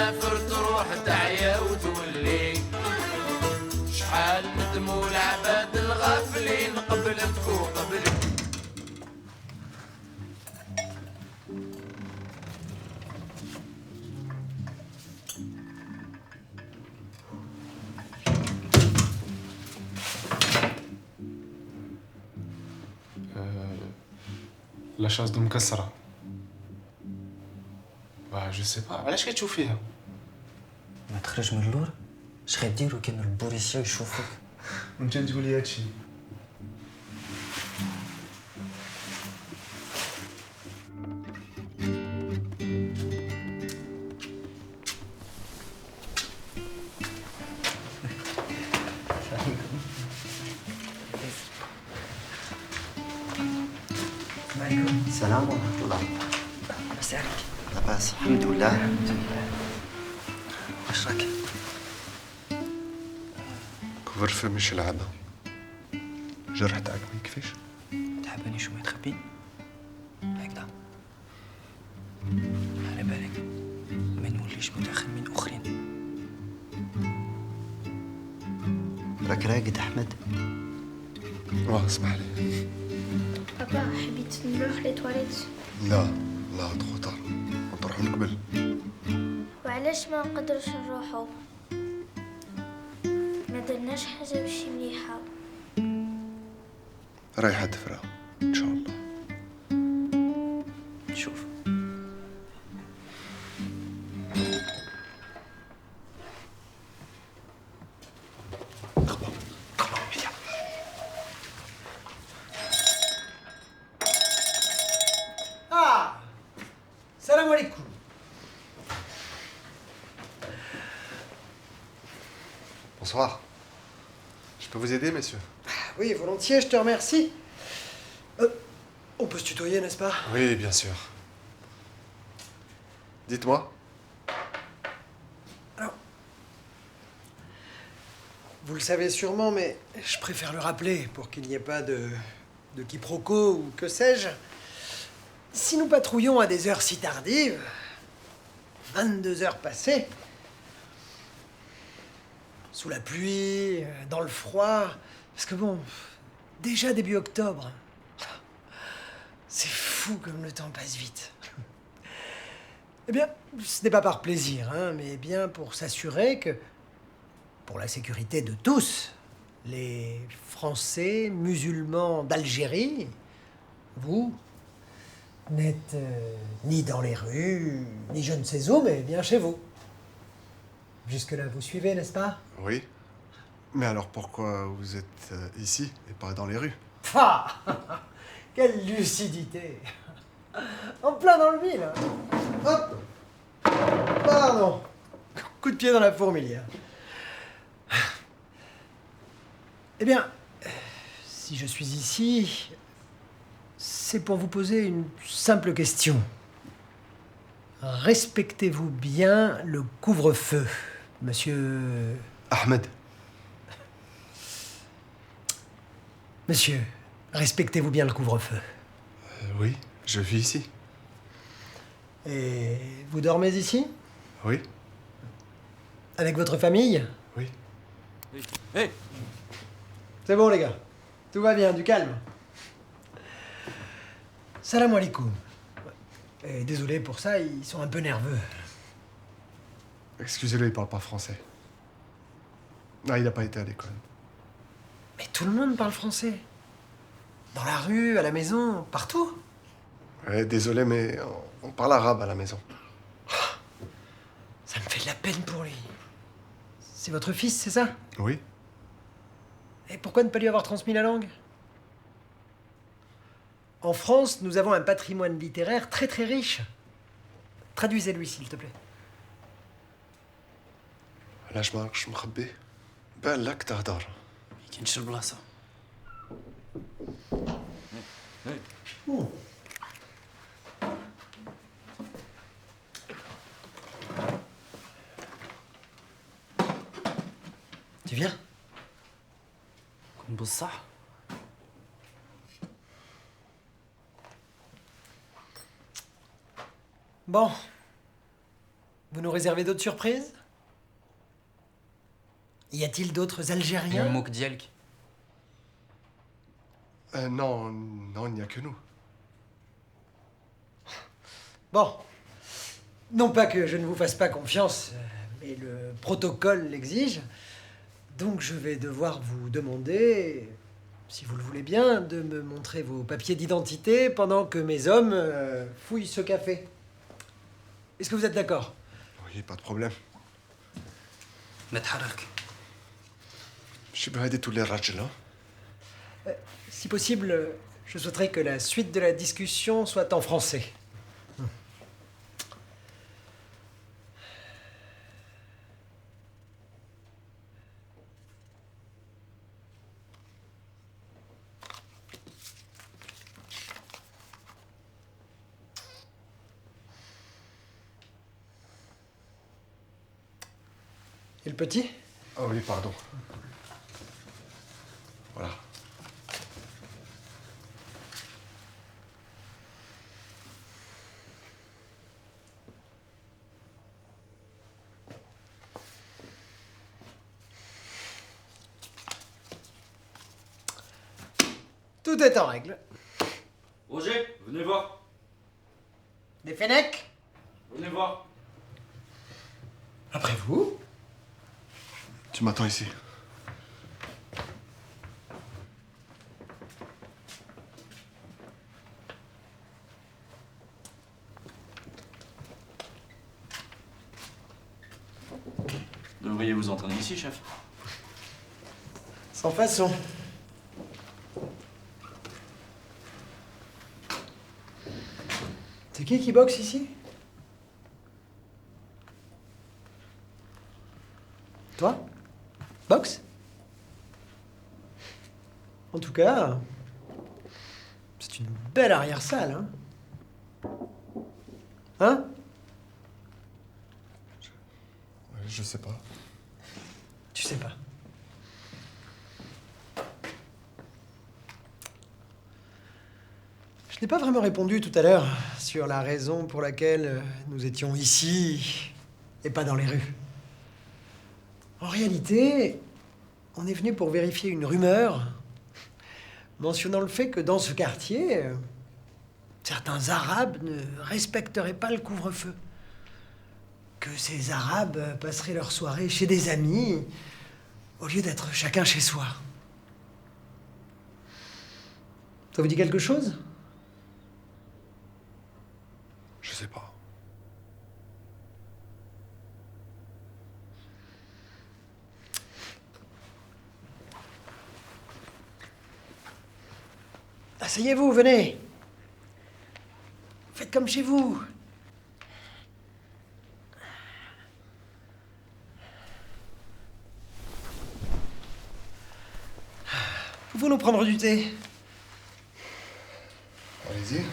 تسافر تروح تعيا وتولي شحال ندموا العباد الغافلين قبلك وقبلك. لا شاز مكسرة. جو سي با علاش كتشوف فيها؟ ما تخرج من اللور اش غديروا كان البوليسيه يشوفوك؟ انت تقولي هادشي. السلام ورحمه الله. مساء عليك. لاباس الحمد لله. واش راك؟ كفر فمش لعبة جرح تاعك ما يكفيش. تحبني شويه تخبين هكذا على بالك ما نوليش متاخر من اخرين. راك راقد احمد؟ اسمح لي. بابا حبيت نروح للتواليت. لا لا تخطر نروح من قبل. وعلاش ما نقدرش نروحو؟ ما درناش حاجه ماشي مليحه. رايحة تفرغ ان شاء الله. شوف Salam alaikum. Bonsoir. Je peux vous aider, messieurs? Oui, volontiers, je te remercie. On peut se tutoyer, n'est-ce pas? Oui, bien sûr. Dites-moi. Alors, vous le savez sûrement, mais je préfère le rappeler pour qu'il n'y ait pas de quiproquo ou que sais-je. Si nous patrouillons à des heures si tardives, 22 heures passées, sous la pluie, dans le froid, parce que bon, déjà début octobre, c'est fou comme le temps passe vite. Eh bien, ce n'est pas par plaisir, hein, mais bien pour s'assurer que, pour la sécurité de tous, les Français musulmans d'Algérie, vous, n'êtes ni dans les rues, ni je ne sais où, mais bien chez vous. Jusque-là, vous suivez, n'est-ce pas? Oui. Mais alors pourquoi vous êtes ici et pas dans les rues? Ah, quelle lucidité! En plein dans le mille. Hop. Pardon. Coup de pied dans la fourmilière. Eh bien, si je suis ici, c'est pour vous poser une simple question. Respectez-vous bien le couvre-feu, monsieur... Ahmed. Monsieur, respectez-vous bien le couvre-feu. Oui, je vis ici. Et vous dormez ici? Oui. Avec votre famille? Oui. Hey. C'est bon, les gars. Tout va bien, du calme. Salam alaikum. Et désolé pour ça, ils sont un peu nerveux. Excusez-le, il parle pas français. Ah, il n'a pas été à l'école. Mais tout le monde parle français. Dans la rue, à la maison, partout. Ouais, désolé, mais on parle arabe à la maison. Ça me fait de la peine pour lui. C'est votre fils, c'est ça? Oui. Et pourquoi ne pas lui avoir transmis la langue? En France, nous avons un patrimoine littéraire très très riche. Traduisez-lui, s'il te plaît. علاش ما راكش مخبي؟ بان لك تهضر. كاينش البلاصه. Tu viens? كون بصح. Bon. Vous nous réservez d'autres surprises? Y a-t-il d'autres Algériens? Mouk Dielk. Non, non, il n'y a que nous. Bon. Non pas que je ne vous fasse pas confiance, mais le protocole l'exige. Donc je vais devoir vous demander, si vous le voulez bien, de me montrer vos papiers d'identité pendant que mes hommes fouillent ce café. Est-ce que vous êtes d'accord? Oui, pas de problème. نتحرك. Je suis prêt à tous les rajs là. Si possible, je souhaiterais que la suite de la discussion soit en français. Et le petit? Ah oui, pardon. Voilà. Tout est en règle. Roger, venez voir. Des Fennecs? Venez voir. Après vous? Tu m'attends ici. Vous devriez vous entraîner ici, chef. Sans façon. C'est qui boxe ici? Toi? Boxe? En tout cas, c'est une belle arrière-salle, hein? Hein? Je sais pas. Tu sais pas. Je n'ai pas vraiment répondu tout à l'heure sur la raison pour laquelle nous étions ici et pas dans les rues. En réalité, on est venu pour vérifier une rumeur mentionnant le fait que dans ce quartier, certains Arabes ne respecteraient pas le couvre-feu. Que ces Arabes passeraient leur soirée chez des amis au lieu d'être chacun chez soi. Ça vous dit quelque chose? Je sais pas. Asseyez-vous, venez. Faites comme chez vous. Pouvons nous prendre du thé? Allez-y.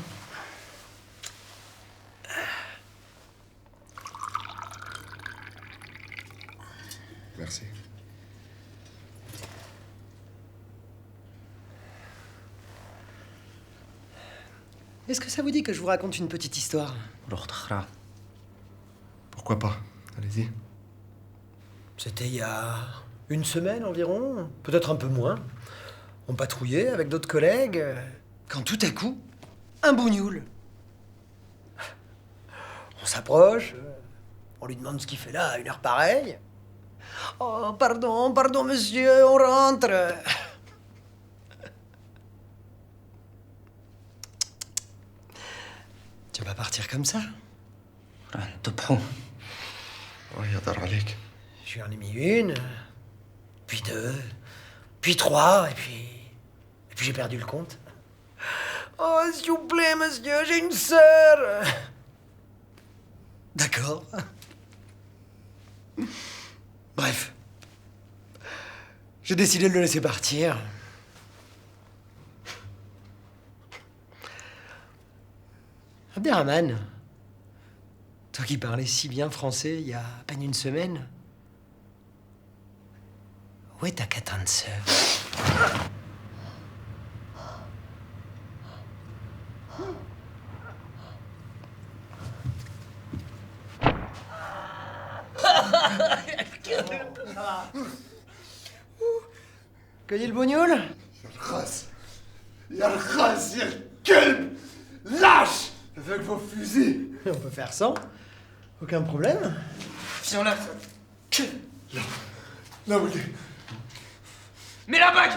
Merci. Est-ce que ça vous dit que je vous raconte une petite histoire? Pourquoi pas? Allez-y. C'était il y a une semaine environ, peut-être un peu moins. On patrouillait avec d'autres collègues, quand tout à coup, un bougnoul. On s'approche, on lui demande ce qu'il fait là à une heure pareille. Oh, pardon, monsieur, on rentre. Tu vas pas partir comme ça? Regarde عليك. Je lui en ai mis une, puis deux, puis trois, et puis j'ai perdu le compte. Oh, s'il vous plaît, monsieur, j'ai une sœur. D'accord. Bref. J'ai décidé de le laisser partir. Abderrahman, toi qui parlais si bien français il y a à peine une semaine, où est ta catane de sœur? Cueilli le bougnoul? Y'a le khas, y'a le kelb. Lâche avec vos fusils. On peut faire sans. Aucun problème. Viens là. Là, Willy. Mets la bague.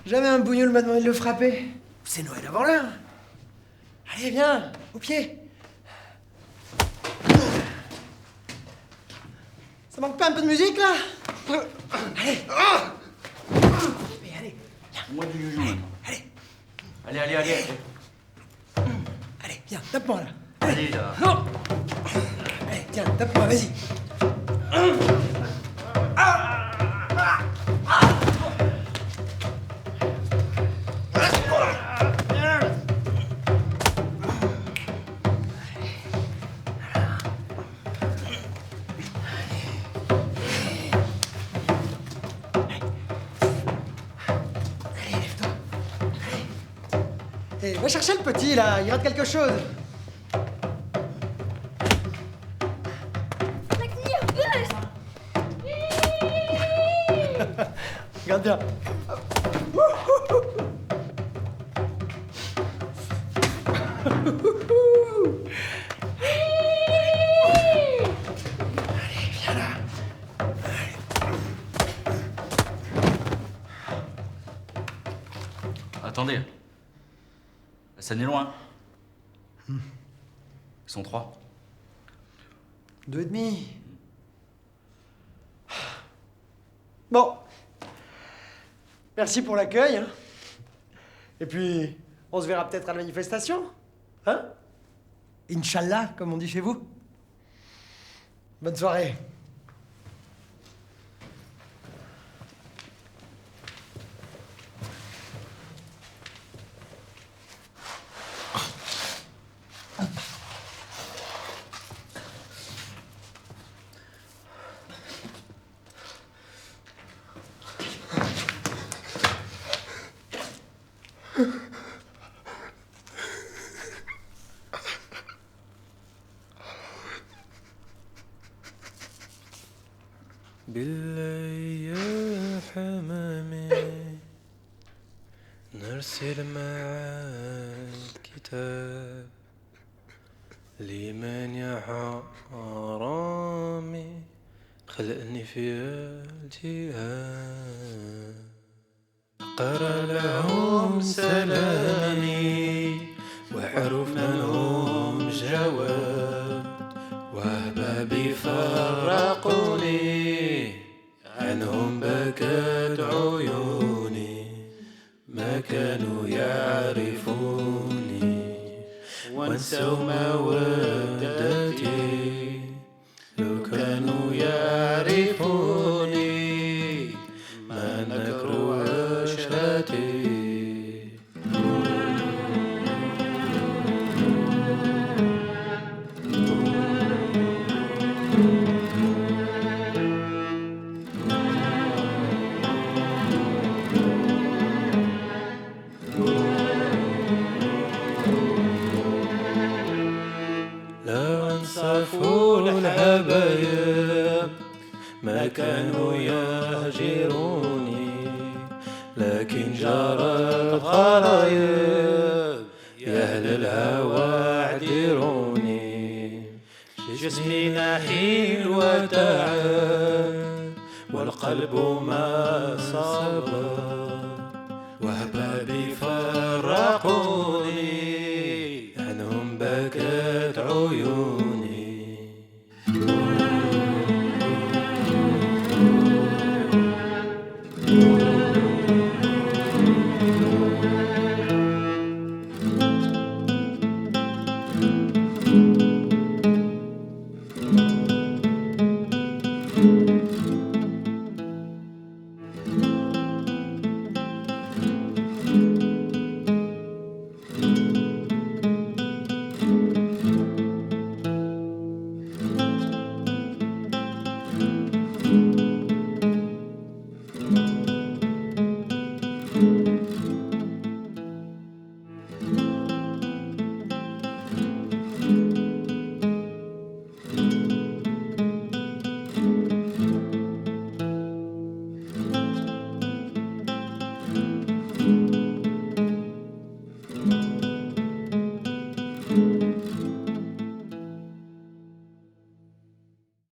Jamais un bougnoul m'a demandé de le frapper. C'est Noël avant l'heure. Allez, viens, au pied. Ça manque pas un peu de musique, là? Allez. Mais allez, Moi du joujou maintenant. allez, Allez. allez, viens, tape-moi, là. Allez là. Allez, tiens, tape-moi, vas-y. Allez, lève-toi. Allez. Va chercher le petit, là, il rate quelque chose. Regarde bien. Allez, viens là. Attendez. La scène est loin. Ils sont 3. 2,5. Bon. Merci pour l'accueil. Hein. Et puis, on se verra peut-être à la manifestation. Hein? Inch'Allah, comme on dit chez vous. Bonne soirée. بالله يا حمامي نرسل معاك كتاب لمن يا حرامي خلقني في الجهاد قرأ لهم سلامي وحروف منهم جواب وأحبابي فرقوني عنهم بكت عيوني ما كانوا يعرفوني وانسوا مودتي لو كانوا يعرفوني ما نكروا عشرتي صفوا الحبايب ما كانوا يهجروني لكن جرت غرايب يا أهل الهوى اعذروني جسمي نحيل وتعب والقلب ما صبر وأحبابي فرقوني